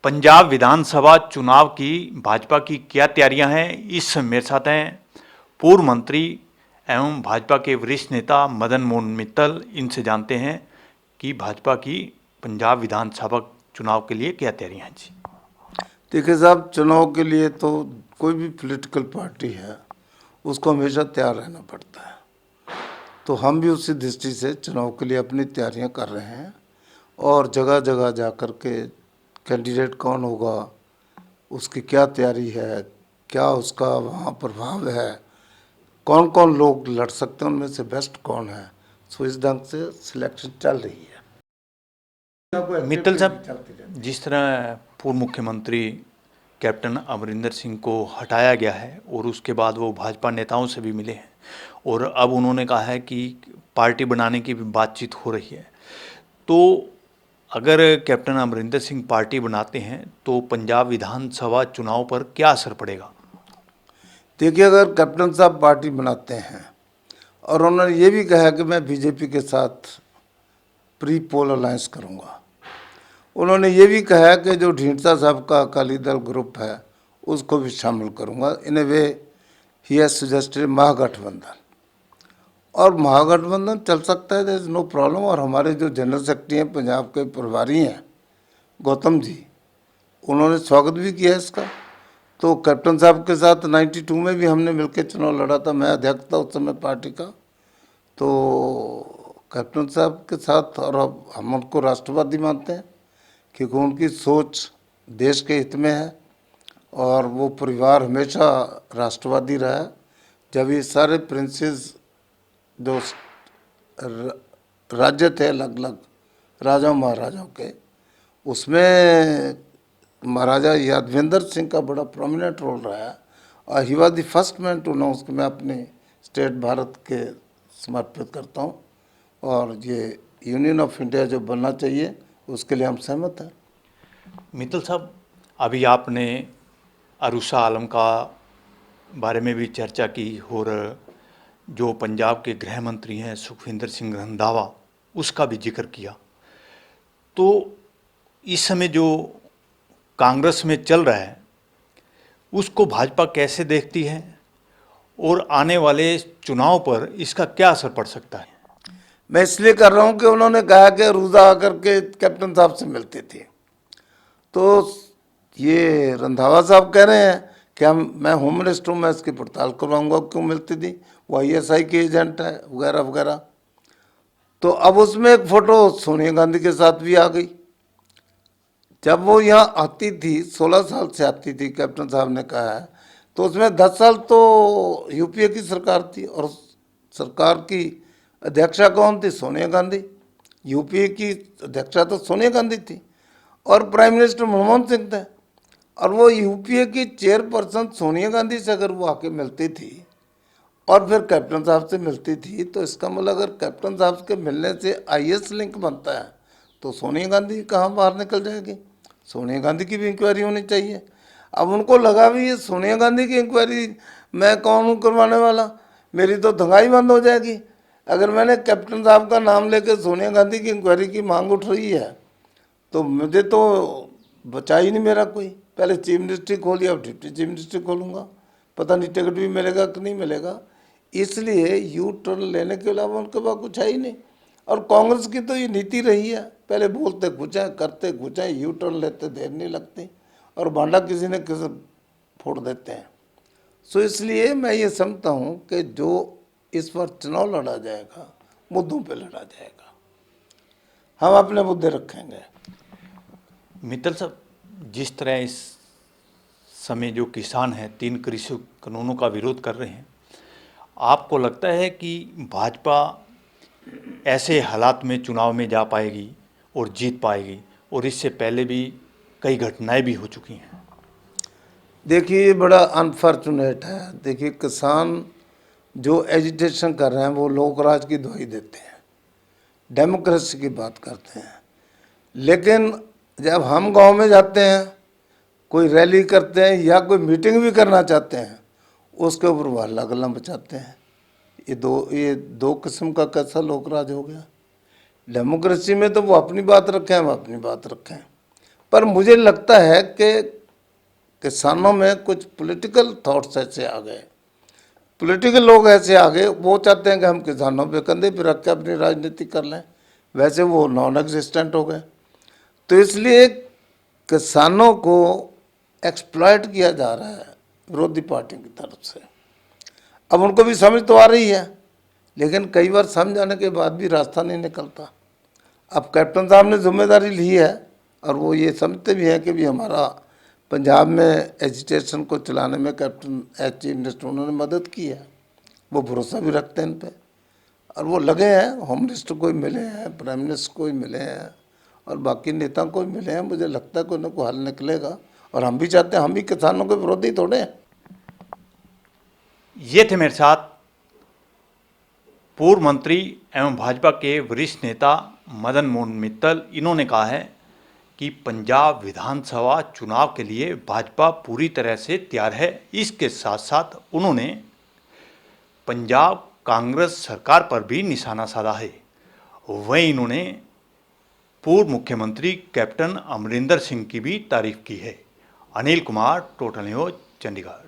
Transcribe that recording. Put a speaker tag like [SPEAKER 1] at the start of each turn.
[SPEAKER 1] पंजाब विधानसभा चुनाव की भाजपा की क्या तैयारियां हैं, इस मेरे साथ हैं पूर्व मंत्री एवं भाजपा के वरिष्ठ नेता मदन मोहन मित्तल। इनसे जानते हैं कि भाजपा की पंजाब विधानसभा चुनाव के लिए क्या तैयारियां हैं। जी
[SPEAKER 2] देखिए साहब, चुनाव के लिए तो कोई भी पॉलिटिकल पार्टी है उसको हमेशा तैयार रहना पड़ता है। तो हम भी उसी दृष्टि से चुनाव के लिए अपनी तैयारियां कर रहे हैं और जगह जगह जा कर के कैंडिडेट कौन होगा, उसकी क्या तैयारी है, क्या उसका वहाँ प्रभाव है, कौन कौन लोग लड़ सकते हैं, उनमें से बेस्ट कौन है, सो इस ढंग से सिलेक्शन चल रही है।
[SPEAKER 1] मित्तल साहब, जिस तरह पूर्व मुख्यमंत्री कैप्टन अमरिंदर सिंह को हटाया गया है और उसके बाद वो भाजपा नेताओं से भी मिले हैं और अब उन्होंने कहा है कि पार्टी बनाने की भी बातचीत हो रही है, तो अगर कैप्टन अमरिंदर सिंह पार्टी बनाते हैं तो पंजाब विधानसभा चुनाव पर क्या असर पड़ेगा?
[SPEAKER 2] देखिए, अगर कैप्टन साहब पार्टी बनाते हैं और उन्होंने ये भी कहा कि मैं बीजेपी के साथ प्री पोल अलायंस करूंगा, उन्होंने ये भी कहा कि जो ढींढसा साहब का अकाली दल ग्रुप है उसको भी शामिल करूंगा। इन ए वे ही हैज सजेस्टेड महागठबंधन, और महागठबंधन चल सकता है, देयर इज नो प्रॉब्लम। और हमारे जो जनरल सेक्रेटरी हैं, पंजाब के प्रभारी हैं गौतम जी, उन्होंने स्वागत भी किया इसका। तो कैप्टन साहब के साथ 92 में भी हमने मिलकर चुनाव लड़ा था, मैं अध्यक्ष था उस समय पार्टी का। तो कैप्टन साहब के साथ, और अब हम उनको राष्ट्रवादी मानते हैं क्योंकि उनकी सोच देश के हित में है और वो परिवार हमेशा राष्ट्रवादी रहा है। जब ये सारे प्रिंसेस जो राज्य थे अलग अलग राजाओं महाराजाओं के, उसमें महाराजा यादवेंद्र सिंह का बड़ा प्रोमिनेंट रोल रहा है और he was the first man to announce कि मैं अपने स्टेट भारत के समर्पित करता हूँ और ये यूनियन ऑफ इंडिया जो बनना चाहिए उसके लिए हम सहमत हैं।
[SPEAKER 1] मित्तल साहब, अभी आपने अरूषा आलम का बारे में भी चर्चा की और जो पंजाब के गृह मंत्री हैं सुखविंदर सिंह रंधावा, उसका भी जिक्र किया। तो इस समय जो कांग्रेस में चल रहा है उसको भाजपा कैसे देखती है और आने वाले चुनाव पर इसका क्या असर पड़ सकता है?
[SPEAKER 2] मैं इसलिए कर रहा हूँ कि उन्होंने कहा कि रोजा आकर के कैप्टन साहब से मिलते थे, तो ये रंधावा साहब कह रहे हैं कि मैं होम मिनिस्टर हूँ, मैं इसकी पड़ताल करवाऊंगा क्यों मिलती थी, वो ISI के एजेंट है वगैरह वगैरह। तो अब उसमें एक फ़ोटो सोनिया गांधी के साथ भी आ गई। जब वो यहाँ आती थी, 16 साल से आती थी, कैप्टन साहब ने कहा है, तो उसमें 10 साल तो UPA की सरकार थी और सरकार की अध्यक्षा कौन थी? सोनिया गांधी। UPA की अध्यक्षा तो सोनिया गांधी थी और प्राइम मिनिस्टर मनमोहन सिंह थे। और वो UPA की चेयरपर्सन सोनिया गांधी से अगर वो आके मिलती थी और फिर कैप्टन साहब से मिलती थी, तो इसका मतलब अगर कैप्टन साहब के मिलने से IS लिंक बनता है तो सोनिया गांधी कहाँ बाहर निकल जाएगी? सोनिया गांधी की भी इंक्वायरी होनी चाहिए। अब उनको लगा भी ये सोनिया गांधी की इंक्वायरी मैं कौन हूँ करवाने वाला, मेरी तो दंगाई बंद हो जाएगी। अगर मैंने कैप्टन साहब का नाम लेकर सोनिया गांधी की इंक्वायरी की मांग उठ रही है तो मुझे तो बचा ही नहीं मेरा कोई। पहले चीफ मिनिस्ट्री खोली, अब डिप्टी चीफ मिनिस्ट्री खोलूँगा, पता नहीं टिकट भी मिलेगा कि नहीं मिलेगा। इसलिए यू टर्न लेने के अलावा उनके पास कुछ है ही नहीं। और कांग्रेस की तो ये नीति रही है, पहले बोलते कुछ है, करते कुछ है, यू टर्न लेते देर नहीं लगती और भांडा किसी न किसी फोड़ देते हैं। सो इसलिए मैं ये समझता हूँ कि जो इस बार चुनाव लड़ा जाएगा मुद्दों पे लड़ा जाएगा, हम अपने मुद्दे रखेंगे।
[SPEAKER 1] मित्तल साहब, जिस तरह इस समय जो किसान हैं 3 कृषि कानूनों का विरोध कर रहे हैं, आपको लगता है कि भाजपा ऐसे हालात में चुनाव में जा पाएगी और जीत पाएगी? और इससे पहले भी कई घटनाएं भी हो चुकी हैं।
[SPEAKER 2] देखिए, बड़ा अनफॉर्चुनेट है। देखिए, किसान जो एजिटेशन कर रहे हैं वो लोकराज की दुहाई देते हैं, डेमोक्रेसी की बात करते हैं, लेकिन जब हम गांव में जाते हैं, कोई रैली करते हैं या कोई मीटिंग भी करना चाहते हैं, उसके ऊपर वो हल्ला गल्ला मचाते हैं। ये दो किस्म का कैसा लोकराज हो गया। डेमोक्रेसी में तो वो अपनी बात रखें, हम अपनी बात रखें, पर मुझे लगता है कि किसानों में कुछ पॉलिटिकल थॉट्स ऐसे आ गए, पॉलिटिकल लोग ऐसे आ गए, वो चाहते हैं कि हम किसानों पे कंधे पे रख के अपनी राजनीति कर लें, वैसे वो नॉन एग्जिस्टेंट हो गए। तो इसलिए किसानों को एक्सप्लॉइट किया जा रहा है विरोधी पार्टी की तरफ से। अब उनको भी समझ तो आ रही है, लेकिन कई बार समझ आने के बाद भी रास्ता नहीं निकलता। अब कैप्टन साहब ने जिम्मेदारी ली है और वो ये समझते भी हैं कि भी हमारा पंजाब में एजिटेशन को चलाने में कैप्टन एज चीफ मिनिस्टर उन्होंने मदद की है, वो भरोसा भी रखते हैं इन पे और वो लगे हैं। होम मिनिस्टर को ही मिले हैं, प्राइम मिनिस्टर को ही मिले हैं और बाकी नेता को ही मिले हैं। मुझे लगता है कोई ना कोई हल निकलेगा और हम भी चाहते हैं, हम भी किसानों के विरोधी थोड़े हैं।
[SPEAKER 1] ये थे मेरे साथ पूर्व मंत्री एवं भाजपा के वरिष्ठ नेता मदन मोहन मित्तल। इन्होंने कहा है कि पंजाब विधानसभा चुनाव के लिए भाजपा पूरी तरह से तैयार है। इसके साथ साथ उन्होंने पंजाब कांग्रेस सरकार पर भी निशाना साधा है। वहीं इन्होंने पूर्व मुख्यमंत्री कैप्टन अमरिंदर सिंह की भी तारीफ की है। Anil Kumar, total news, Chandigarh.